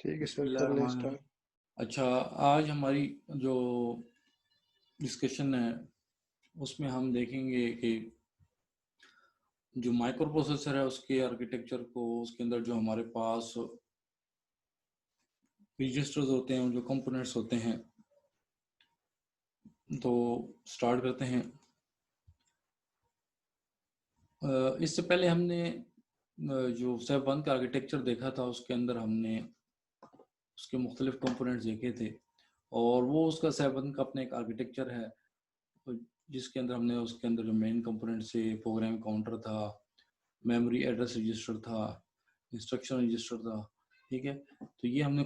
ठीक है सर, कर लें बिस्मिल्लाहिर्रहमानिर्रहीम। स्टार्ट। अच्छा, आज हमारी जो डिस्कशन है उसमें हम देखेंगे कि जो माइक्रो प्रोसेसर है उसके आर्किटेक्चर को, उसके अंदर जो हमारे पास रजिस्टर्स होते हैं, जो कंपोनेंट्स होते हैं, तो स्टार्ट करते हैं। इससे पहले हमने जो स्टेप वन का आर्किटेक्चर देखा था उसके अंदर हमने उसके मुख्तलिफ कंपोनेंट्स देखे थे, और वो उसका स्टेप वन का अपना एक आर्किटेक्चर है, तो जिसके अंदर हमने उसके अंदर जो मेन कंपोनेंट से प्रोग्राम काउंटर था, मेमोरी एड्रेस रजिस्टर था, इंस्ट्रक्शन रजिस्टर था। ठीक है, तो ये हमने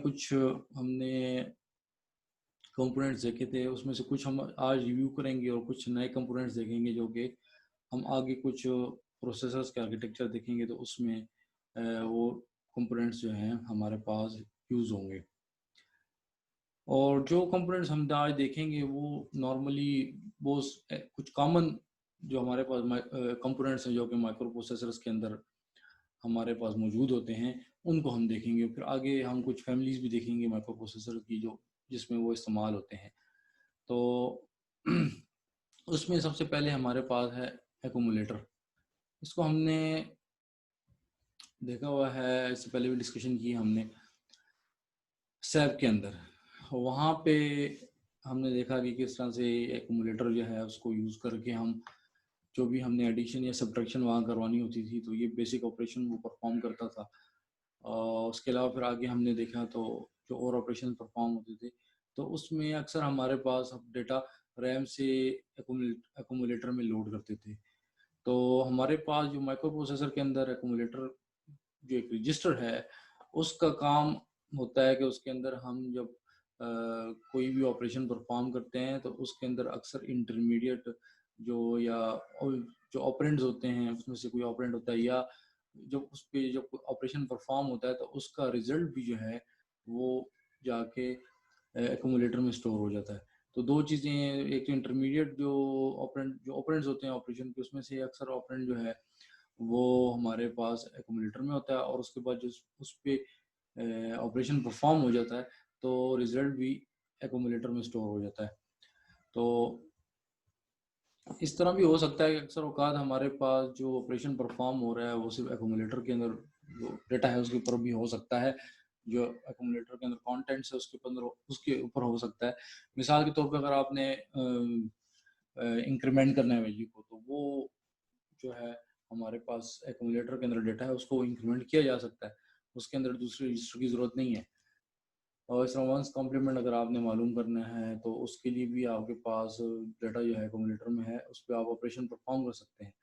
कंपोनेंट्स देखे थे। उसमें से कुछ हम आज रिव्यू करेंगे और कुछ नए कंपोनेंट्स देखेंगे जो कि हम आगे कुछ प्रोसेसर्स के आर्किटेक्चर देखेंगे तो उसमें वो कंपोनेंट्स जो हैं हमारे पास यूज़ होंगे। और जो कंपोनेंट्स हम आज देखेंगे वो नॉर्मली वो कुछ कॉमन जो हमारे पास कंपोनेंट्स हैं जो कि माइक्रो प्रोसेसर्स के अंदर हमारे पास मौजूद होते हैं, उनको हम देखेंगे। फिर आगे हम कुछ फैमिलीज भी देखेंगे माइक्रो प्रोसेसर की जो जिसमें वो इस्तेमाल होते हैं। तो उसमें सबसे पहले हमारे पास है एक्यूमुलेटर। इसको हमने देखा हुआ है, इससे पहले भी डिस्कशन की हमने सैप के अंदर। वहाँ पे हमने देखा कि किस तरह से एक्यूमुलेटर जो है उसको यूज़ करके हम जो भी हमने एडिशन या सब्ट्रैक्शन वहाँ करवानी होती थी तो ये बेसिक ऑपरेशन वो परफॉर्म करता था। उसके अलावा फिर आगे हमने देखा तो जो और ऑपरेशन परफॉर्म होते थे तो उसमें अक्सर हमारे पास हम डेटा रैम से एक्यूमुलेटर में लोड करते थे। तो हमारे पास जो माइक्रो प्रोसेसर के अंदर एक्यूमुलेटर जो एक रजिस्टर है उसका काम होता है कि उसके अंदर हम जब कोई भी ऑपरेशन परफॉर्म करते हैं तो उसके अंदर अक्सर इंटरमीडिएट जो या जो ऑपरेंड्स होते हैं उसमें से कोई ऑपरेंड होता है, या जब उस पे जब ऑपरेशन परफॉर्म होता है तो उसका रिजल्ट भी जो है वो जाके एक्यूमुलेटर में स्टोर हो जाता है। तो दो चीज़ें, एक तो इंटरमीडिएट जो ऑपरेंड्स होते हैं ऑपरेशन के, उसमें से अक्सर ऑपरेंड जो है वो हमारे पास एक्यूमुलेटर में होता है, और उसके बाद जो उस पे ऑपरेशन परफॉर्म हो जाता है तो रिजल्ट भी एक्यूमुलेटर में स्टोर हो जाता है। तो इस तरह भी हो सकता है कि अक्सर औकात हमारे पास जो ऑपरेशन परफॉर्म हो रहा है वो सिर्फ एक्यूमुलेटर के अंदर जो डेटा है उसके ऊपर भी हो सकता है, जो एक्यूमुलेटर के अंदर कंटेंट्स है उसके ऊपर हो सकता है। मिसाल के तौर पे अगर आपने इंक्रीमेंट करना है वैल्यू को तो वो जो है हमारे पास एक्यूमुलेटर के अंदर डेटा है उसको इंक्रीमेंट किया जा सकता है, उसके अंदर दूसरे रजिस्टर की ज़रूरत नहीं है। और इस तरह वंस कॉम्प्लीमेंट अगर आपने मालूम करना है तो उसके लिए भी आपके पास डाटा जो है एक्यूमुलेटर में है, उस पर आप ऑपरेशन परफॉर्म कर सकते हैं।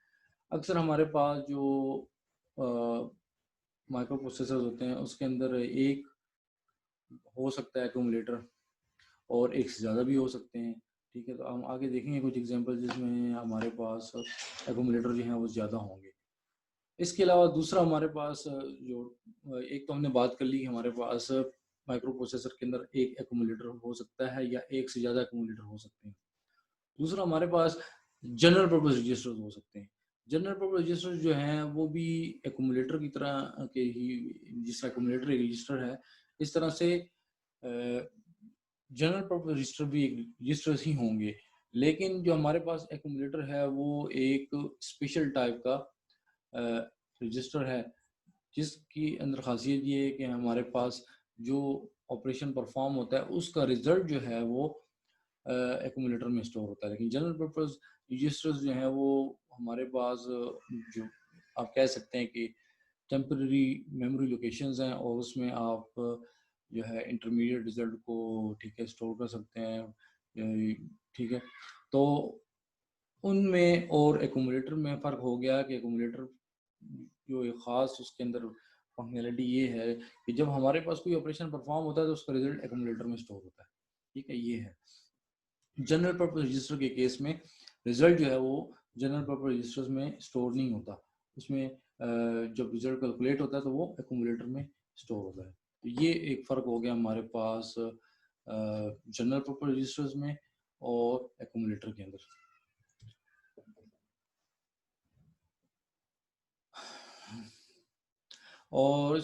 अक्सर हमारे पास जो माइक्रो प्रोसेसर होते हैं उसके अंदर एक हो सकता है एक्यूमुलेटर, और एक से ज़्यादा भी हो सकते हैं। ठीक है, तो हम आगे देखेंगे कुछ एग्जांपल जिसमें हमारे पास एक्यूमुलेटर जो हैं वो ज़्यादा होंगे। इसके अलावा दूसरा हमारे पास एक तो हमने बात कर ली कि हमारे पास माइक्रो प्रोसेसर के अंदर एक एक्यूमुलेटर हो सकता है या एक से ज़्यादा एक्यूमुलेटर हो सकते हैं। दूसरा हमारे पास जनरल पर्पस रजिस्टर्स हो सकते हैं। जनरल पर्पस रजिस्टर जो हैं वो भी एक्यूमुलेटर की तरह के ही, जिस एक्यूमुलेटर एक रजिस्टर है इस तरह से जनरल पर्पस रजिस्टर भी एक रजिस्टर्स ही होंगे। लेकिन जो हमारे पास एक्यूमुलेटर है वो एक स्पेशल टाइप का रजिस्टर है, जिसकी अंदर खासियत ये है कि हमारे पास जो ऑपरेशन परफॉर्म होता है उसका रिजल्ट जो है वो एक्यूमुलेटर में स्टोर होता है। लेकिन जनरल पर्पस रजिस्टर्स जो हैं वो हमारे पास जो आप कह सकते हैं कि टेम्पररी मेमोरी लोकेशंस हैं, और उसमें आप जो है इंटरमीडिएट रिजल्ट को ठीक है स्टोर कर सकते हैं। ठीक है, तो उनमें और एक्यूमुलेटर में फ़र्क हो गया कि एक्यूमुलेटर जो एक ख़ास उसके अंदर फंक्शनैलिटी ये है कि जब हमारे पास कोई ऑपरेशन परफॉर्म होता है तो उसका रिजल्ट एक्यूमुलेटर में स्टोर होता है। ठीक है, ये है। जनरल पर्पस रजिस्टर के केस में रिजल्ट जो है वो जनरल पर्पस रजिस्टर्स में स्टोर नहीं होता, उसमें जब रिजल्ट कैलकुलेट होता है तो वो एक्यूमुलेटर में स्टोर होता है। तो ये एक फ़र्क हो गया हमारे पास जनरल पर्पस रजिस्टर्स में और एक्यूमुलेटर के अंदर। और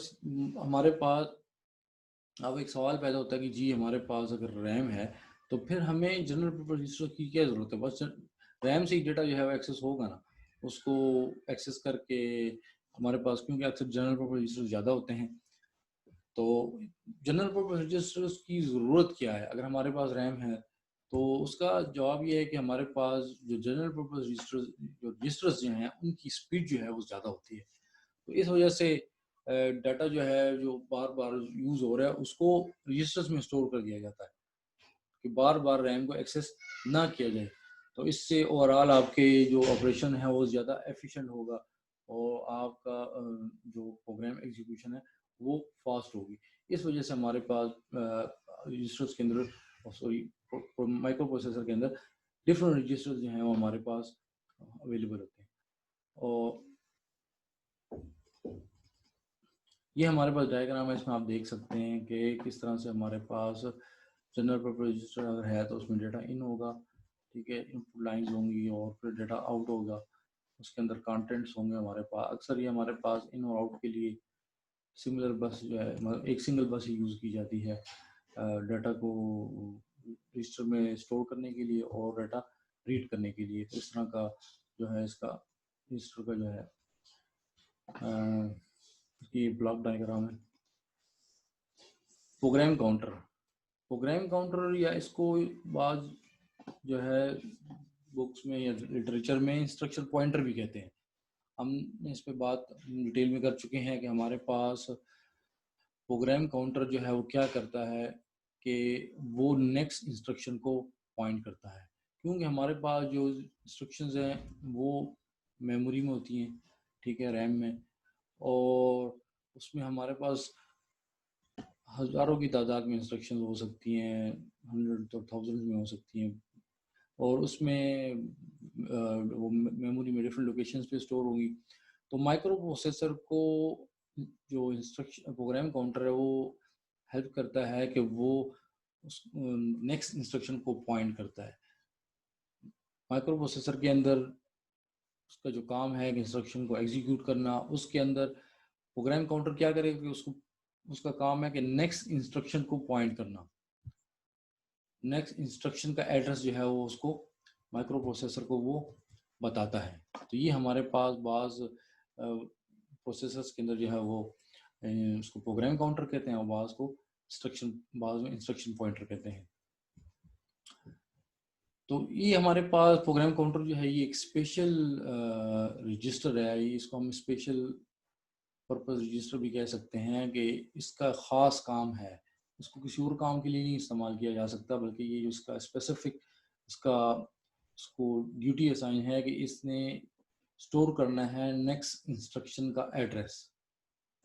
हमारे पास अब एक सवाल पैदा होता है कि जी हमारे पास अगर रैम है तो फिर हमें जनरल पर्पस रजिस्टर की क्या ज़रूरत है? बस रैम से ही डेटा जो है वो एक्सेस होगा ना, उसको एक्सेस करके हमारे पास, क्योंकि अक्सर जनरल पर्पस रजिस्टर ज़्यादा होते हैं, तो जनरल पर्पस रजिस्टर्स की ज़रूरत क्या है? अगर हमारे पास रैम है तो उसका जवाब ये है कि हमारे पास जो जनरल पर्पस रजिस्टर्स जो हैं उनकी स्पीड जो है वो ज़्यादा होती है। तो इस वजह से डाटा जो है जो बार बार यूज़ हो रहा है उसको रजिस्टर्स में स्टोर कर दिया जाता है कि बार बार रैम को एक्सेस ना किया जाए। तो इससे ओवरऑल आपके जो ऑपरेशन है वो ज़्यादा एफिशिएंट होगा और आपका जो प्रोग्राम एग्जीक्यूशन है वो फास्ट होगी। इस वजह से हमारे पास रजिस्टर्स के अंदर, सॉरी, माइक्रो प्रोसेसर के अंदर डिफरेंट रजिस्टर्स जो हैं वो हमारे पास अवेलेबल होते हैं। और ये हमारे पास डायग्राम है, इसमें आप देख सकते हैं कि किस तरह से हमारे पास जनरल पर्पस रजिस्टर अगर है तो उसमें डेटा इन होगा, ठीक है, इनपुट लाइंस होंगी और फिर डेटा आउट होगा, उसके अंदर कंटेंट्स होंगे हमारे पास। अक्सर ये हमारे पास इन और आउट के लिए सिमिलर बस जो है, मतलब एक सिंगल बस ही यूज़ की जाती है डाटा को रजिस्टर में स्टोर करने के लिए और डाटा रीड करने के लिए। इस तरह का जो है इसका रजिस्टर का जो है ये ब्लॉक डायग्राम है। प्रोग्राम काउंटर या इसको बाद जो है बुक्स में या लिटरेचर में इंस्ट्रक्शन पॉइंटर भी कहते हैं। हम इस पे बात डिटेल में कर चुके हैं कि हमारे पास प्रोग्राम काउंटर जो है वो क्या करता है कि वो नेक्स्ट इंस्ट्रक्शन को पॉइंट करता है, क्योंकि हमारे पास जो इंस्ट्रक्शंस हैं वो मेमोरी में होती हैं, ठीक है, रैम में, और उसमें हमारे पास हज़ारों की तादाद में इंस्ट्रक्शन हो सकती हैं, हंड्रेड और थाउजेंड में हो सकती हैं, और उसमें वो मेमोरी में डिफरेंट लोकेशंस पे स्टोर होंगी। तो माइक्रो प्रोसेसर को जो इंस्ट्रक्शन प्रोग्राम काउंटर है वो हेल्प करता है कि वो उस नेक्स्ट इंस्ट्रक्शन को पॉइंट करता है। माइक्रो प्रोसेसर के अंदर उसका जो काम है कि इंस्ट्रक्शन को एग्जीक्यूट करना, उसके अंदर प्रोग्राम काउंटर क्या करेगा कि उसको, उसका काम है कि नेक्स्ट इंस्ट्रक्शन को पॉइंट करना, नेक्स्ट इंस्ट्रक्शन का एड्रेस जो है वो उसको माइक्रो प्रोसेसर को वो बताता है। तो ये हमारे पास बाज प्रोसेसर्स के अंदर जो है वो उसको प्रोग्राम काउंटर कहते हैं और बाज को इंस्ट्रक्शन, बाज में इंस्ट्रक्शन पॉइंटर कहते हैं। तो ये हमारे पास प्रोग्राम काउंटर जो है ये एक स्पेशल रजिस्टर है, ये इसको हम स्पेशल पर्पस रजिस्टर भी कह सकते हैं कि इसका ख़ास काम है, इसको किसी और काम के लिए नहीं इस्तेमाल किया जा सकता, बल्कि ये इसका स्पेसिफिक इसका इसको ड्यूटी असाइन है कि इसने स्टोर करना है नेक्स्ट इंस्ट्रक्शन का एड्रेस,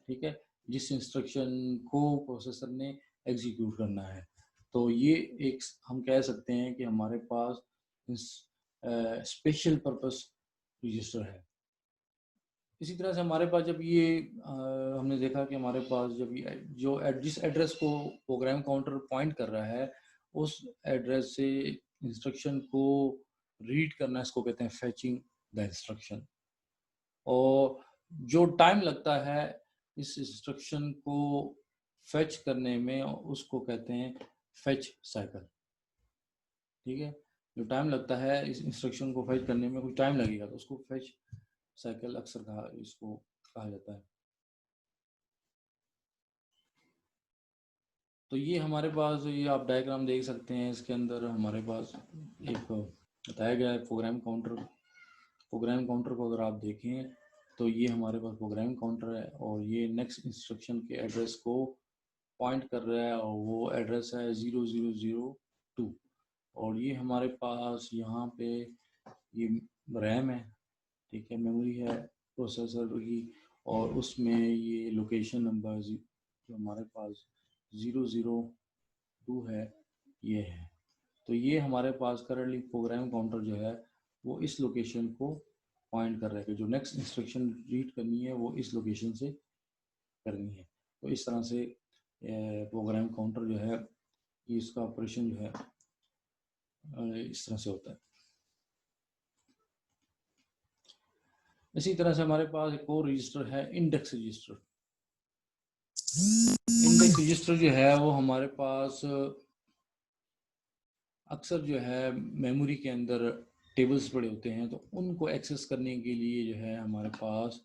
ठीक है, जिस इंस्ट्रक्शन को प्रोसेसर ने एग्जीक्यूट करना है। तो ये एक हम कह सकते हैं कि हमारे पास स्पेशल पर्पस रजिस्टर है। इसी तरह से हमारे पास जब ये हमने देखा कि हमारे पास जब ये जो जिस एड्रेस को प्रोग्राम काउंटर पॉइंट कर रहा है उस एड्रेस से इंस्ट्रक्शन को रीड करना, इसको कहते हैं फेचिंग द इंस्ट्रक्शन। और जो टाइम लगता है इस इंस्ट्रक्शन को फेच करने में उसको कहते हैं फेच साइकिल, ठीक है। जो टाइम लगता है इस इंस्ट्रक्शन को फेच करने में, कुछ टाइम लगेगा तो उसको फेच साइकिल अक्सर कहा, इसको कहा जाता है। तो ये हमारे पास, ये आप डायग्राम देख सकते हैं, इसके अंदर हमारे पास एक बताया गया है प्रोग्राम काउंटर। प्रोग्राम काउंटर को अगर आप देखें तो ये हमारे पास प्रोग्राम काउंटर है और ये नेक्स्ट इंस्ट्रक्शन के एड्रेस को पॉइंट कर रहा है और वो एड्रेस है 0002। और ये हमारे पास यहाँ पे ये रैम है, ठीक है, मेमोरी है प्रोसेसर की, और उसमें ये लोकेशन नंबर जो हमारे पास 002 है ये है। तो ये हमारे पास करंटली प्रोग्राम काउंटर जो है वो इस लोकेशन को पॉइंट कर रहा है कि जो नेक्स्ट इंस्ट्रक्शन रीड करनी है वो इस लोकेशन से करनी है। तो इस तरह से प्रोग्राम काउंटर जो है इसका ऑपरेशन जो है इस तरह से होता है। इसी तरह से हमारे पास एक और रजिस्टर है index register. Index index register जो है वो हमारे पास अक्सर जो है मेमोरी के अंदर टेबल्स पड़े होते हैं, तो उनको एक्सेस करने के लिए जो है हमारे पास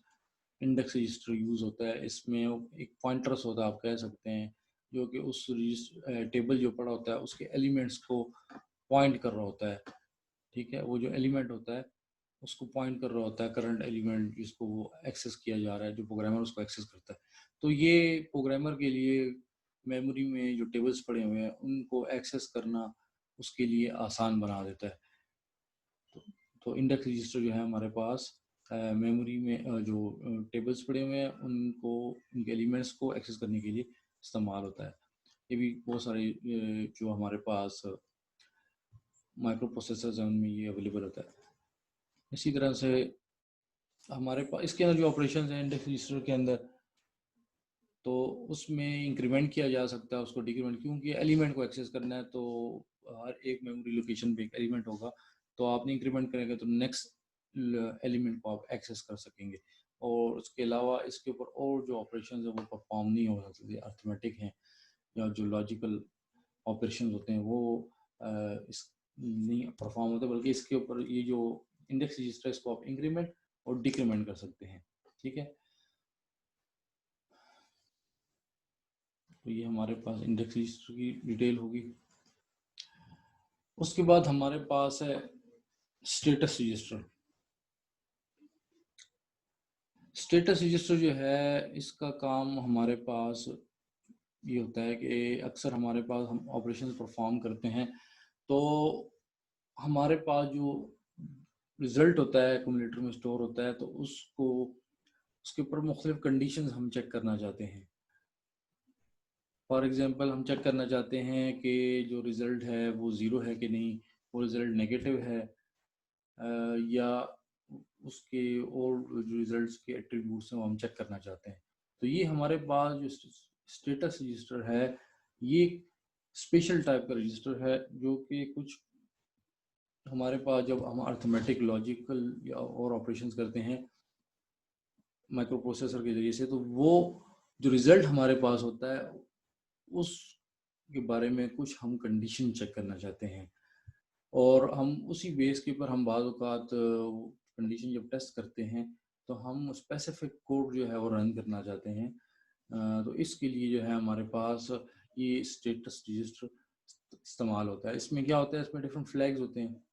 इंडेक्स रजिस्टर यूज़ होता है। इसमें एक पॉइंटर्स होता है, आप कह सकते हैं, जो कि उस टेबल जो पड़ा होता है उसके एलिमेंट्स को पॉइंट कर रहा होता है। ठीक है, वो जो एलिमेंट होता है उसको पॉइंट कर रहा होता है, करंट एलिमेंट जिसको वो एक्सेस किया जा रहा है, जो प्रोग्रामर उसको एक्सेस करता है। तो ये प्रोग्रामर के लिए मेमोरी में जो टेबल्स पड़े हुए हैं उनको एक्सेस करना उसके लिए आसान बना देता है। तो इंडेक्स रजिस्टर जो है हमारे पास मेमोरी में जो टेबल्स पड़े हुए हैं उनको, उनके एलिमेंट्स को एक्सेस करने के लिए इस्तेमाल होता है। ये भी बहुत सारे जो हमारे पास माइक्रो प्रोसेसर्स हैं उनमें ये अवेलेबल होता है। इसी तरह से हमारे पास इसके अंदर जो ऑपरेशन हैं इंडेक्स रजिस्टर के अंदर, तो उसमें इंक्रीमेंट किया जा सकता है, उसको डिक्रीमेंट, क्योंकि एलिमेंट को एक्सेस करना है तो हर एक मेमोरी लोकेशन पे एक एलिमेंट होगा, तो आपने इंक्रीमेंट करेंगे तो नेक्स्ट एलिमेंट को आप एक्सेस कर सकेंगे। और उसके अलावा इसके ऊपर और जो ऑपरेशन है वो परफॉर्म नहीं हो सकते, अर्थमेटिक हैं या जो लॉजिकल ऑपरेशन होते हैं वो इस नहीं परफॉर्म होते, बल्कि इसके ऊपर ये जो इंडेक्स रजिस्टर है इसको आप इंक्रीमेंट और डिक्रीमेंट कर सकते हैं। ठीक है, तो ये हमारे पास इंडेक्स रजिस्टर की डिटेल होगी। उसके बाद हमारे पास है स्टेटस रजिस्टर। स्टेटस रजिस्टर जो है इसका काम हमारे पास ये होता है कि अक्सर हमारे पास हम ऑपरेशन परफॉर्म करते हैं, तो हमारे पास जो रिजल्ट होता है एक्यूमुलेटर में स्टोर होता है, तो उसको उसके ऊपर मुख्तलिफ कंडीशंस हम चेक करना चाहते हैं। फॉर एग्जांपल हम चेक करना चाहते हैं कि जो रिज़ल्ट है वो ज़ीरो है कि नहीं, वो रिज़ल्ट नेगेटिव है या उसके और जो रिज़ल्ट्स के एट्रीब्यूट्स हैं वो हम चेक करना चाहते हैं। तो ये हमारे पास जो स्टेटस रजिस्टर है ये स्पेशल टाइप का रजिस्टर है, जो कि कुछ हमारे पास जब हम अर्थमेटिक लॉजिकल या और ऑपरेशंस करते हैं माइक्रो प्रोसेसर के ज़रिए से, तो वो जो रिज़ल्ट हमारे पास होता है उस के बारे में कुछ हम कंडीशन चेक करना चाहते हैं, और हम उसी बेस के ऊपर हम बाज़ औक़ात कंडीशन जब टेस्ट करते हैं तो हम स्पेसिफिक कोड जो है वो रन करना चाहते हैं। तो इसके लिए जो है हमारे पास ये स्टेटस रजिस्टर इस्तेमाल होता है। इसमें क्या होता है, इसमें डिफरेंट फ्लैग्स होते हैं।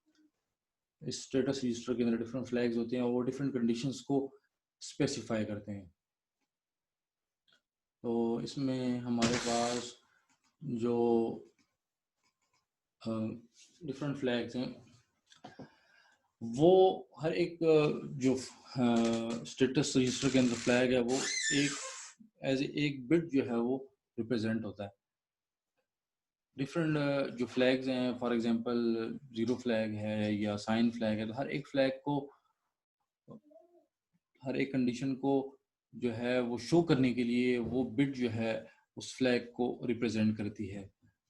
इस स्टेटस रजिस्टर के अंदर डिफरेंट फ्लैग्स होते हैं और वो डिफरेंट कंडीशंस को स्पेसिफाई करते हैं। तो इसमें हमारे पास जो डिफरेंट फ्लैग्स हैं वो हर एक जो स्टेटस रजिस्टर के अंदर फ्लैग है वो एक एज एक बिट जो है वो रिप्रेजेंट होता है। डिफरेंट जो फ्लैग्स हैं, फॉर एग्जांपल जीरो फ्लैग है या साइन फ्लैग है, तो हर एक फ्लैग को, हर एक कंडीशन को जो है वो शो करने के लिए वो बिट जो है उस फ्लैग को रिप्रेजेंट करती है।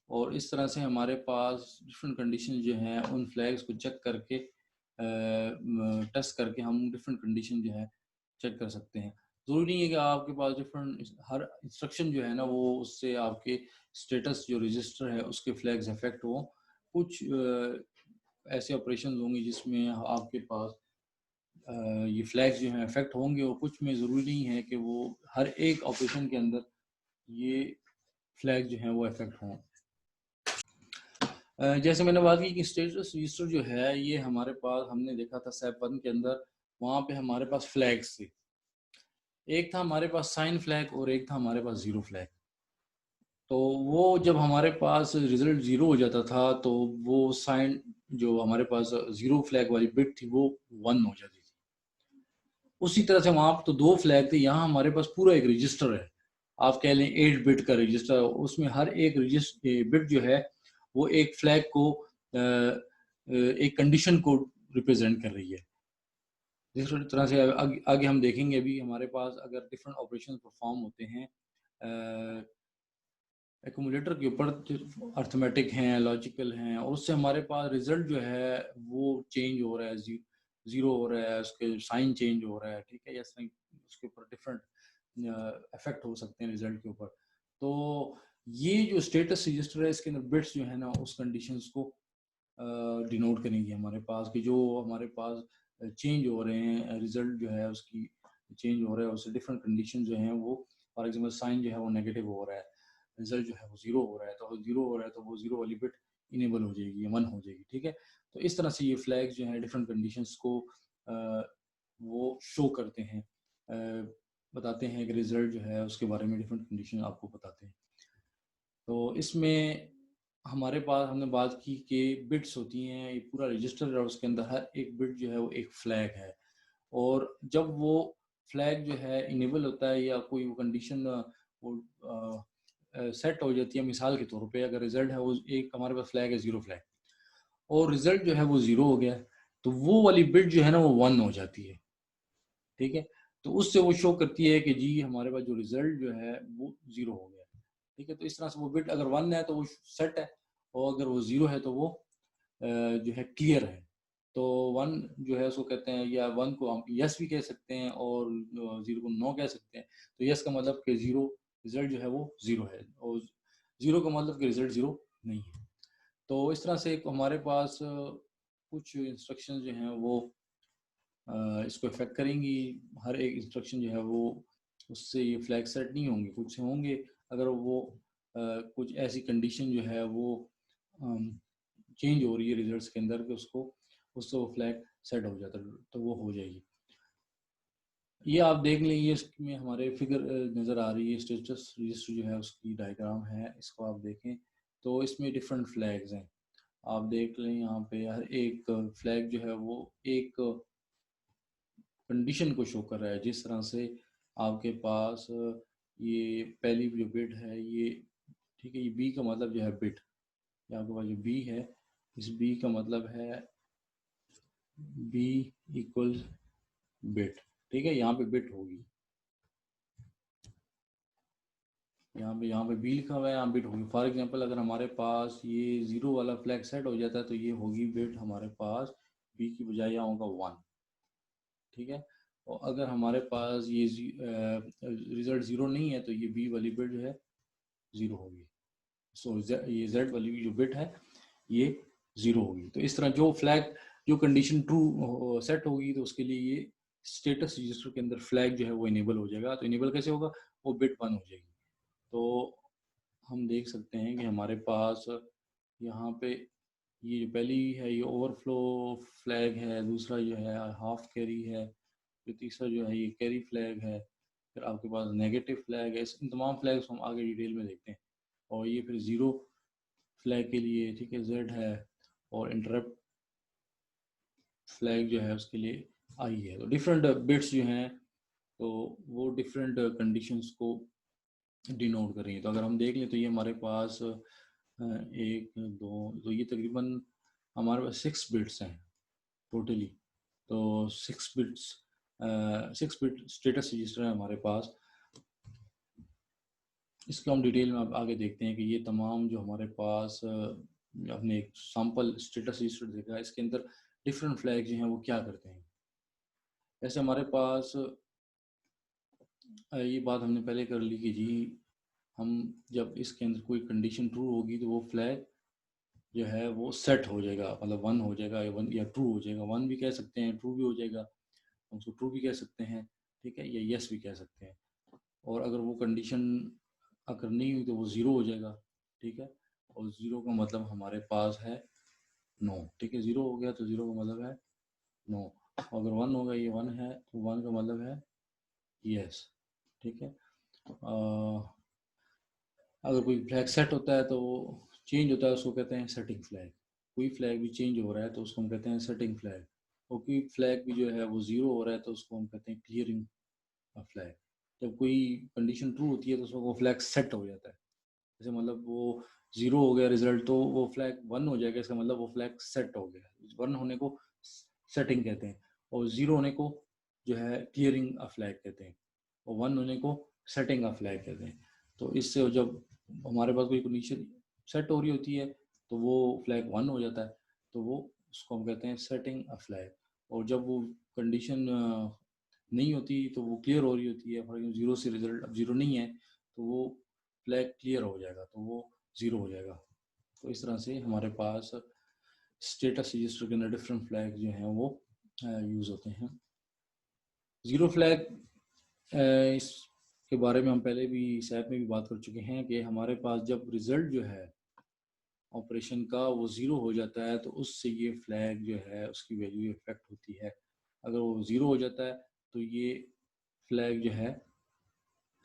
और इस तरह से हमारे पास डिफरेंट कंडीशन जो हैं उन फ्लैग्स को चेक करके टेस्ट करके हम डिफरेंट कंडीशन जो है चेक कर सकते हैं। ज़रूरी नहीं है कि आपके पास डिफरेंट हर इंस्ट्रक्शन जो है ना वो उससे आपके स्टेटस जो रजिस्टर है उसके फ्लैग्स इफेक्ट हो। कुछ ऐसे ऑपरेशन होंगे जिसमें आपके पास ये फ्लैग्स जो हैं इफेक्ट होंगे, और कुछ में ज़रूरी नहीं है कि वो हर एक ऑपरेशन के अंदर ये फ्लैग जो हैं वो इफेक्ट हों। जैसे मैंने बात की कि स्टेटस रजिस्टर जो है ये हमारे पास, हमने देखा था SAP 1 के अंदर, वहाँ पे हमारे पास फ्लैग्स थे। एक था हमारे पास साइन फ्लैग और एक था हमारे पास ज़ीरो फ्लैग। तो वो जब हमारे पास रिजल्ट ज़ीरो हो जाता था तो वो साइन जो हमारे पास ज़ीरो फ्लैग वाली बिट थी वो 1 हो जाती थी। उसी तरह से वहाँ पे तो 2 फ्लैग थे, यहाँ हमारे पास पूरा एक रजिस्टर है। आप कह लें 8 बिट का रजिस्टर, उसमें हर एक बिट जो है वो एक फ्लैग को एक कंडीशन को रिप्रेजेंट कर रही है। जिस तरह से आगे हम देखेंगे, अभी हमारे पास अगर डिफरेंट ऑपरेशन परफॉर्म होते हैं एक्यूमुलेटर के ऊपर, अर्थमेटिक हैं, लॉजिकल हैं, और उससे हमारे पास रिजल्ट जो है वो चेंज हो रहा है, ज़ीरो हो रहा है, उसके साइन चेंज हो रहा है। ठीक है, या उसके ऊपर डिफरेंट इफेक्ट हो सकते हैं रिजल्ट के ऊपर। तो ये जो स्टेटस रजिस्टर है इसके अंदर बिट्स जो है ना उस कंडीशंस को डिनोट करेंगे हमारे पास, कि जो हमारे पास चेंज हो रहे हैं, रिजल्ट जो है उसकी चेंज हो रहा है, उससे डिफरेंट कंडीशन जो हैं वो, फॉर एग्जांपल साइन जो है वो नेगेटिव हो रहा है, रिजल्ट जो है वो जीरो हो रहा है, तो जीरो हो रहा है तो वो जीरो वाली बिट इनेबल हो जाएगी या 1 हो जाएगी, ठीक है। तो इस तरह से ये फ्लैग्स जो हैं डिफरेंट कंडीशंस को वो शो करते हैं, बताते हैं कि रिजल्ट जो है उसके बारे में डिफरेंट कंडीशन आपको बताते हैं। तो इसमें हमारे पास हमने बात की कि बिट्स होती हैं, ये पूरा रजिस्टर है, उसके अंदर हर एक बिट जो है वो एक फ्लैग है, और जब वो फ्लैग जो है इनेबल होता है या कोई वो कंडीशन वो सेट हो जाती है, मिसाल के तौर पे अगर रिजल्ट है वो एक हमारे पास फ्लैग है जीरो फ्लैग, और रिजल्ट जो है वो जीरो हो गया, तो वो वाली बिट जो है ना वो 1 हो जाती है, ठीक है। तो उससे वो शो करती है कि जी हमारे पास जो रिजल्ट जो है वो जीरो हो गया, ठीक है। तो इस तरह से वो बिट अगर 1 है तो वो सेट है, और अगर वो जीरो है तो वो जो है क्लियर है। तो 1 जो है उसको कहते हैं, या 1 को हम यस भी कह सकते हैं और 0 को नो कह सकते हैं। तो यस का मतलब कि जीरो, रिजल्ट जो है वो जीरो है, और जीरो का मतलब कि रिजल्ट जीरो नहीं है। तो इस तरह से एक हमारे पास कुछ इंस्ट्रक्शन जो हैं वो इसको इफेक्ट करेंगी। हर एक इंस्ट्रक्शन जो है वो उससे ये फ्लैग सेट नहीं होंगे, कुछ से होंगे अगर वो कुछ ऐसी कंडीशन जो है वो चेंज हो रही है रिजल्ट्स के अंदर, कि उसको उससे वो फ्लैग सेट हो जाता है, तो वो हो जाएगी। ये आप देख लें, ये इसमें हमारे फिगर नज़र आ रही है, स्टेटस रजिस्टर जो है उसकी डायग्राम है, इसको आप देखें तो इसमें डिफरेंट फ्लैग्स हैं। आप देख लें यहाँ पे हर एक फ्लैग जो है वो एक कंडीशन को शो कर रहा है। जिस तरह से आपके पास ये पहली जो बिट है ये, ठीक है, ये बी का मतलब जो है बिट, ये आपके पास जो बी है, इस बी का मतलब है बी इक्वल बिट, ठीक है। यहाँ पे बिट होगी, यहाँ पे बी लिखा हुआ है, यहाँ बिट होगी। फॉर एग्जांपल अगर हमारे पास ये जीरो वाला फ्लैग सेट हो जाता है तो ये होगी बिट हमारे पास बी की बजाय यहाँ होगा 1, ठीक है। और अगर हमारे पास ये रिजल्ट जीरो नहीं है तो ये बी वाली बिट जो है जीरो होगी। सो ये जेड वाली जो बिट है ये जीरो होगी। तो इस तरह जो फ्लैग, जो कंडीशन ट्रू सेट होगी तो उसके लिए ये स्टेटस रजिस्टर के अंदर फ्लैग जो है वो इनेबल हो जाएगा। तो इनेबल कैसे होगा, वो बिट 1 हो जाएगी। तो हम देख सकते हैं कि हमारे पास यहाँ पे ये जो पहली है ये ओवरफ्लो फ्लैग है, दूसरा जो है हाफ कैरी है, फिर तीसरा जो है ये कैरी फ्लैग है, फिर आपके पास नेगेटिव फ्लैग है। इन तमाम फ्लैग्स हम आगे डिटेल में देखते हैं। और ये फिर ज़ीरो फ्लैग के लिए, ठीक है, जेड है, और इंटरप्ट फ्लैग जो है उसके लिए आई है। तो डिफरेंट बिट्स जो हैं तो वो डिफरेंट कंडीशंस को डिनोट कर रही है। तो अगर हम देख लें तो ये हमारे पास एक दो, तो ये तकरीबन हमारे पास 6 बिट्स हैं टोटली। तो 6 बिट स्टेटस रजिस्टर है हमारे पास। इसको हम डिटेल में अब आगे देखते हैं कि ये तमाम जो हमारे पास अपने एक सैम्पल स्टेटस रजिस्टर देखा है, इसके अंदर डिफरेंट फ्लैग जो हैं वो क्या करते हैं। ऐसे हमारे पास ये बात हमने पहले कर ली कि जी हम जब इसके अंदर कोई कंडीशन ट्रू होगी तो वो फ्लैग जो है वो सेट हो जाएगा, मतलब 1 हो जाएगा या 1 या ट्रू हो जाएगा। 1 भी कह सकते हैं, ट्रू भी हो जाएगा, हम उसको ट्रू भी कह सकते हैं, ठीक है, या यस भी कह सकते हैं। और अगर वो कंडीशन अगर नहीं हुई तो वो ज़ीरो हो जाएगा, ठीक है। और ज़ीरो का मतलब हमारे पास है नो, ठीक है। ज़ीरो हो गया तो ज़ीरो का मतलब है नो। अगर 1 होगा, ये 1 है तो 1 का मतलब है यस, ठीक है। अगर कोई फ्लैग सेट होता है तो चेंज होता है, उसको कहते हैं सेटिंग फ्लैग। कोई फ्लैग भी चेंज हो रहा है तो उसको हम कहते हैं सेटिंग फ्लैग। और कोई फ्लैग भी जो है वो ज़ीरो हो रहा है तो उसको हम कहते हैं क्लियरिंग फ्लैग। जब कोई कंडीशन ट्रू होती है तो उसको वो फ्लैग सेट हो जाता है। जैसे मतलब वो ज़ीरो हो गया रिजल्ट तो वो फ्लैग 1 हो जाएगा, इसका मतलब वो फ्लैग सेट हो गया। 1 होने को सेटिंग कहते हैं, और ज़ीरो होने को जो है क्लियरिंग अ फ्लैग कहते हैं, और 1 होने को सेटिंग अ फ्लैग कहते हैं। तो इससे जब हमारे पास कोई कंडीशन सेट हो रही होती है तो वो फ्लैग 1 हो जाता है, तो वो उसको हम कहते हैं सेटिंग अ फ्लैग। और जब वो कंडीशन नहीं होती तो वो क्लियर हो रही होती है, फॉर एग्जाम्पल जीरो से रिजल्ट अब जीरो नहीं है तो वो फ्लैग क्लियर हो जाएगा तो वो 0 हो जाएगा। तो इस तरह से हमारे पास स्टेटस रजिस्टर के अंदर डिफरेंट फ्लैग जो हैं वो यूज़ होते हैं। ज़ीरो फ्लैग इसके बारे में हम पहले भी इस ऐप में भी बात कर चुके हैं कि हमारे पास जब रिज़ल्ट जो है ऑपरेशन का वो 0 हो जाता है तो उससे ये फ्लैग जो है उसकी वैल्यू इफेक्ट होती है। अगर वो 0 हो जाता है तो ये फ्लैग जो है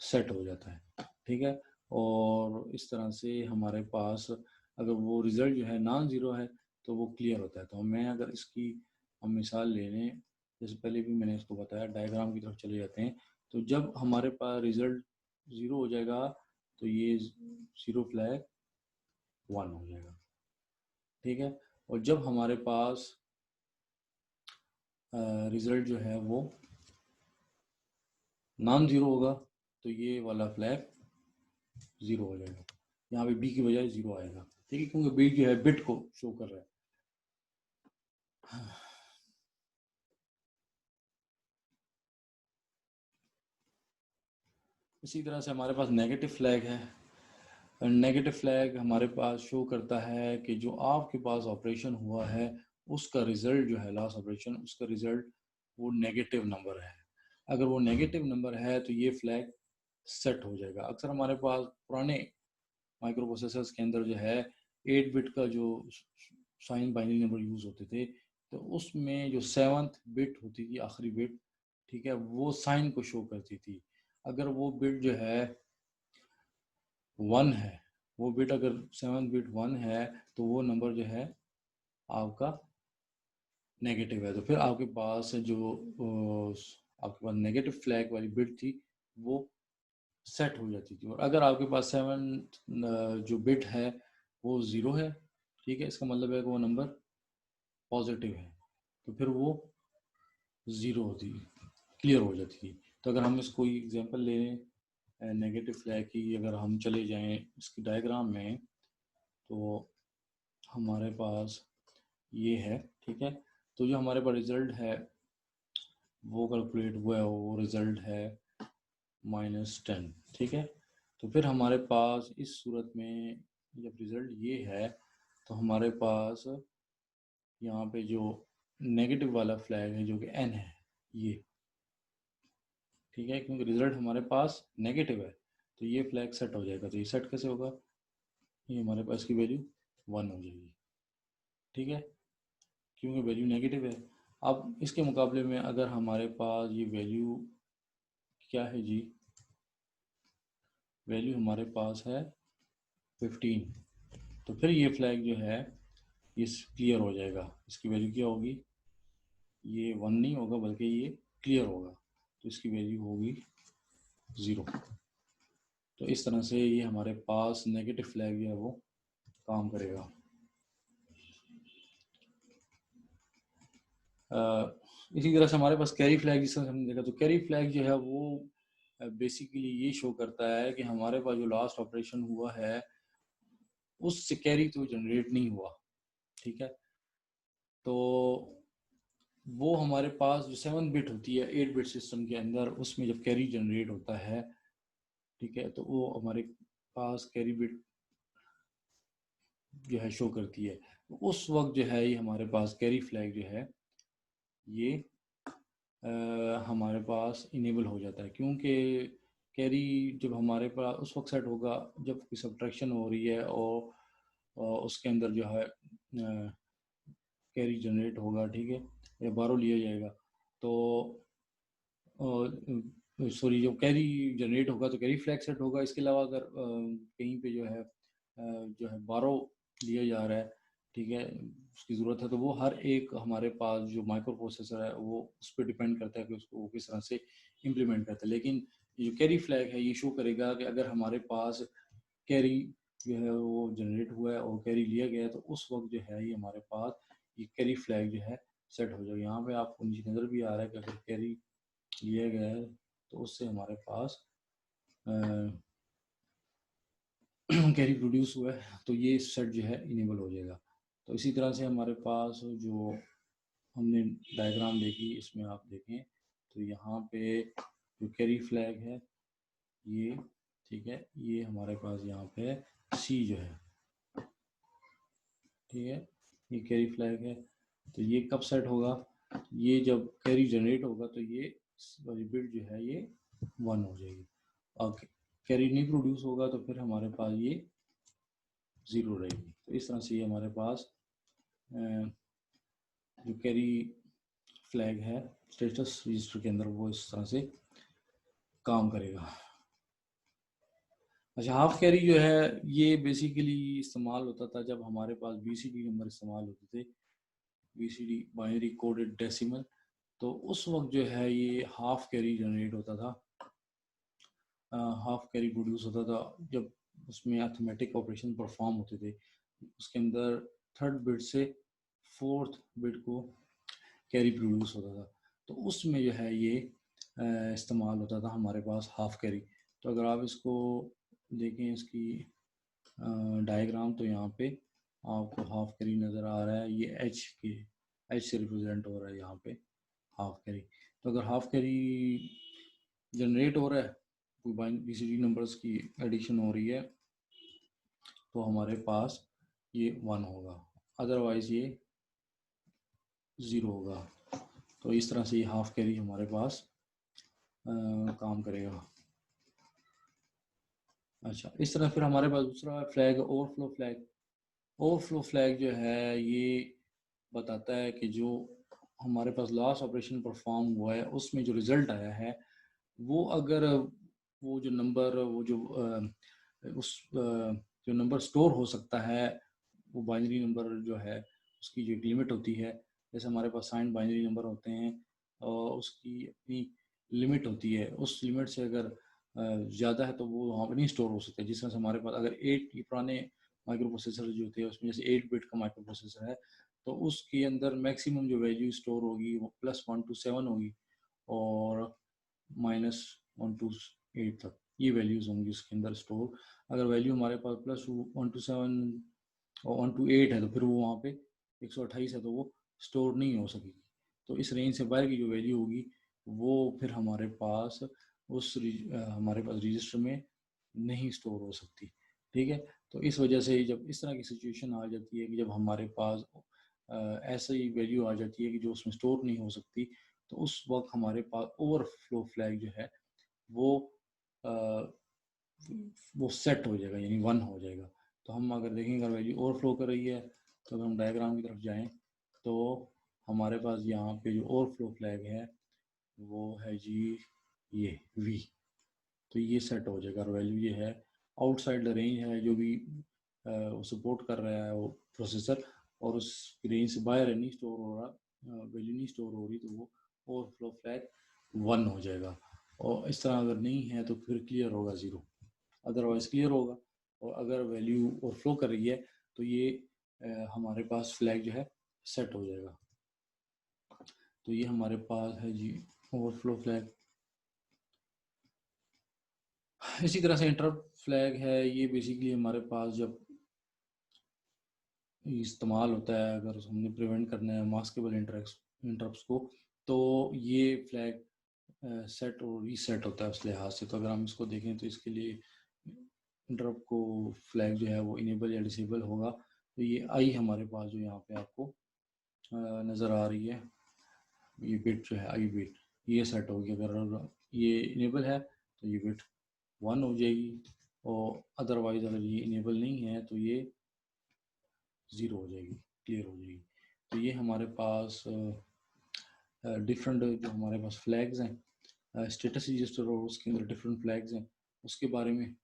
सेट हो जाता है, ठीक है। और इस तरह से हमारे पास अगर वो रिज़ल्ट जो है नॉन ज़ीरो है तो वो क्लियर होता है। तो मैं अगर इसकी हम मिसाल ले लें, जैसे पहले भी मैंने इसको बताया, डायग्राम की तरफ चले जाते हैं। तो जब हमारे पास रिज़ल्ट 0 हो जाएगा तो ये 0 फ्लैग 1 हो जाएगा, ठीक है। और जब हमारे पास रिज़ल्ट जो है वो नॉन ज़ीरो होगा तो ये वाला फ्लैग 0 हो जाएगा। यहाँ पे बी की बजाय 0 आएगा, ठीक है, क्योंकि बी जो है बिट को शो कर रहा है। इसी तरह से हमारे पास नेगेटिव फ्लैग है। नेगेटिव फ्लैग हमारे पास शो करता है कि जो आपके पास ऑपरेशन हुआ है उसका रिजल्ट जो है, लास्ट ऑपरेशन उसका रिजल्ट वो नेगेटिव नंबर है। अगर वो नेगेटिव नंबर है तो ये फ्लैग सेट हो जाएगा। अक्सर हमारे पास पुराने माइक्रो प्रोसेसर्स के अंदर जो है 8 बिट का जो साइन बाइनरी नंबर यूज़ होते थे, तो उसमें जो 7th बिट होती थी, आखिरी बिट, ठीक है, वो साइन को शो करती थी। अगर वो बिट जो है 1 है, वो बिट अगर 7th बिट 1 है तो वो नंबर जो है आपका नेगेटिव है। तो फिर आपके पास जो आपके पास नेगेटिव फ्लैग वाली बिट थी वो सेट हो जाती थी। और अगर आपके पास 7 जो बिट है वो 0 है, ठीक है, इसका मतलब है कि वो नंबर पॉजिटिव है, तो फिर वो 0 होती, क्लियर हो जाती थी। तो अगर हम इसको एग्जांपल ले लें नेगेटिव फ्लैग की, अगर हम चले जाएं इसकी डायग्राम में तो हमारे पास ये है, ठीक है। तो जो हमारे पास रिजल्ट है वो कैलकुलेट हुआ है, वो रिजल्ट है -10, ठीक है। तो फिर हमारे पास इस सूरत में जब रिजल्ट ये है तो हमारे पास यहाँ पे जो नेगेटिव वाला फ्लैग है जो कि n है ये, ठीक है, क्योंकि रिजल्ट हमारे पास नेगेटिव है तो ये फ्लैग सेट हो जाएगा। तो ये सेट कैसे होगा, ये हमारे पास की वैल्यू 1 हो जाएगी, ठीक है, क्योंकि वैल्यू नेगेटिव है। अब इसके मुकाबले में अगर हमारे पास ये वैल्यू क्या है जी, वैल्यू हमारे पास है 15, तो फिर ये फ्लैग जो है ये क्लियर हो जाएगा। इसकी वैल्यू क्या होगी, ये 1 नहीं होगा बल्कि ये क्लियर होगा, तो इसकी वैल्यू होगी 0। तो इस तरह से ये हमारे पास नेगेटिव फ्लैग जो है वो काम करेगा। इसी तरह से हमारे पास कैरी फ्लैग, जिस तरह से हमने देखा, तो कैरी फ्लैग जो है वो बेसिकली ये शो करता है कि हमारे पास जो लास्ट ऑपरेशन हुआ है उससे कैरी तो जनरेट नहीं हुआ, ठीक है। तो वो हमारे पास जो 7 बिट होती है 8 बिट सिस्टम के अंदर, उसमें जब कैरी जनरेट होता है, ठीक है, तो वो हमारे पास कैरी बिट जो है शो करती है। तो उस वक्त जो है ये हमारे पास कैरी फ्लैग जो है ये हमारे पास इनेबल हो जाता है, क्योंकि कैरी जब हमारे पास उस वक्त सेट होगा जब कोई सब्ट्रैक्शन हो रही है और उसके अंदर जो है कैरी जनरेट होगा, ठीक है, या बारो लिया जाएगा। तो सॉरी, जब कैरी जनरेट होगा तो कैरी फ्लैग सेट होगा। इसके अलावा अगर कहीं पे जो है बारो लिया जा रहा है, ठीक है, उसकी ज़रूरत है, तो वो हर एक हमारे पास जो माइक्रो प्रोसेसर है वो उस पर डिपेंड करता है कि उसको वो किस तरह से इम्प्लीमेंट करता है। लेकिन ये जो कैरी फ्लैग है ये शो करेगा कि अगर हमारे पास कैरी जो है वो जनरेट हुआ है और कैरी लिया गया है तो उस वक्त जो है ये हमारे पास ये कैरी फ्लैग जो है सेट हो जाएगा। यहाँ पे आपको नीचे नज़र भी आ रहा है कि अगर कैरी लिया गया है तो उससे हमारे पास कैरी प्रोड्यूस हुआ है तो ये सेट जो है इनेबल हो जाएगा। तो इसी तरह से हमारे पास जो हमने डायग्राम देखी इसमें आप देखें तो यहाँ पे जो कैरी फ्लैग है ये, ठीक है, ये हमारे पास यहाँ पे सी जो है, ठीक है, ये कैरी फ्लैग है। तो ये कब सेट होगा, ये जब कैरी जनरेट होगा तो ये वाली बिट जो है ये 1 हो जाएगी, और कैरी नहीं प्रोड्यूस होगा तो फिर हमारे पास ये 0 रहेगी। तो इस तरह से ये हमारे पास जो कैरी फ्लैग है स्टेटस रजिस्टर के अंदर वो इस तरह से काम करेगा। अच्छा, हाफ कैरी जो है ये बेसिकली इस्तेमाल होता था जब हमारे पास बीसीडी नंबर इस्तेमाल होते थे, बीसीडी बाइनरी कोडेड डेसिमल, तो उस वक्त जो है ये हाफ कैरी जनरेट होता था, हाफ कैरी प्रोड्यूस होता था जब उसमें अर्थमेटिक ऑपरेशन परफॉर्म होते थे। उसके अंदर थर्ड बिट से फोर्थ बिट को कैरी प्रोड्यूस होता था, तो उसमें जो है ये इस्तेमाल होता था हमारे पास हाफ कैरी। तो अगर आप इसको देखें इसकी डायग्राम, तो यहाँ पे आपको हाफ कैरी नज़र आ रहा है, ये एच से रिप्रेजेंट हो रहा है यहाँ पे हाफ कैरी। तो अगर हाफ कैरी जनरेट हो रहा है, कोई बीसीडी नंबर्स की एडिशन हो रही है, तो हमारे पास ये 1 होगा, अदरवाइज ये 0 होगा। तो इस तरह से ये हाफ कैरी हमारे पास काम करेगा। अच्छा, इस तरह फिर हमारे पास दूसरा flag overflow flag. Overflow flag जो है ये बताता है कि जो हमारे पास लास्ट ऑपरेशन परफॉर्म हुआ है उसमें जो रिजल्ट आया है वो अगर वो जो नंबर वो जो जो नंबर स्टोर हो सकता है, वो बाइनरी नंबर जो है उसकी जो लिमिट होती है, जैसे हमारे पास साइंड बाइनरी नंबर होते हैं और उसकी अपनी लिमिट होती है, उस लिमिट से अगर ज़्यादा है तो वो वहाँ पर नहीं स्टोर हो सकता। जिस तरह से हमारे पास अगर 8 पुराने माइक्रो प्रोसेसर जो थे उसमें जैसे 8 बिट का माइक्रो प्रोसेसर है, तो उसके अंदर मैक्सिमम जो वैल्यू स्टोर होगी वो +1 to 7 होगी और -1 to 8 तक ये वैल्यूज़ होंगी उसके अंदर स्टोर। अगर वैल्यू हमारे पास +1 to 7 और 1 to 8 है तो फिर वो वहाँ पे 128 है तो वो स्टोर नहीं हो सकेगी। तो इस रेंज से बाहर की जो वैल्यू होगी वो फिर हमारे पास हमारे पास रजिस्टर में नहीं स्टोर हो सकती। ठीक है, तो इस वजह से जब इस तरह की सिचुएशन आ जाती है कि जब हमारे पास ऐसी वैल्यू आ जाती है कि जो उसमें स्टोर नहीं हो सकती, तो उस वक्त हमारे पास ओवरफ्लो फ्लैग जो है वो वो सेट हो जाएगा, यानी 1 हो जाएगा। तो हम अगर देखेंगे अगर वैल्यू ओवरफ्लो कर रही है तो अगर हम डायग्राम की तरफ जाएं तो हमारे पास यहाँ पे जो ओवरफ्लो फ्लैग है वो है जी ये V। तो ये सेट हो जाएगा और वैल्यू ये है आउटसाइड द रेंज है जो भी वो सपोर्ट कर रहा है वो प्रोसेसर, और उस रेंज से बाहर नहीं स्टोर हो रहा, वैल्यू नहीं स्टोर हो रही, तो वो ओवरफ्लो फ्लैग 1 हो जाएगा। और इस तरह अगर नहीं है तो फिर क्लियर होगा 0, अदरवाइज क्लियर होगा। और अगर वैल्यू ओवरफ्लो कर रही है तो ये हमारे पास फ्लैग जो है सेट हो जाएगा। तो ये हमारे पास है जी ओवरफ्लो फ्लैग। इसी तरह से इंटरप्ट फ्लैग है, ये बेसिकली हमारे पास जब इस्तेमाल होता है अगर हमने प्रिवेंट करना है मास्केबल इंटरप्ट्स को, तो ये फ्लैग सेट और रीसेट होता है उस लिहाज से। तो अगर हम इसको देखें तो इसके लिए इंटरप्ट को फ्लैग जो है वो इनेबल या डिसेबल होगा। तो ये आई हमारे पास जो यहाँ पे आपको नज़र आ रही है, ये बिट जो है आई बिट ये सेट होगी। अगर ये इनेबल है तो ये बिट 1 हो जाएगी, और अदरवाइज अगर ये इनेबल नहीं है तो ये 0 हो जाएगी, क्लियर हो जाएगी। तो ये हमारे पास डिफरेंट जो हमारे पास फ्लैग्स हैं स्टेटस रजिस्टर और उसके अंदर डिफरेंट फ्लैग्स हैं, उसके बारे में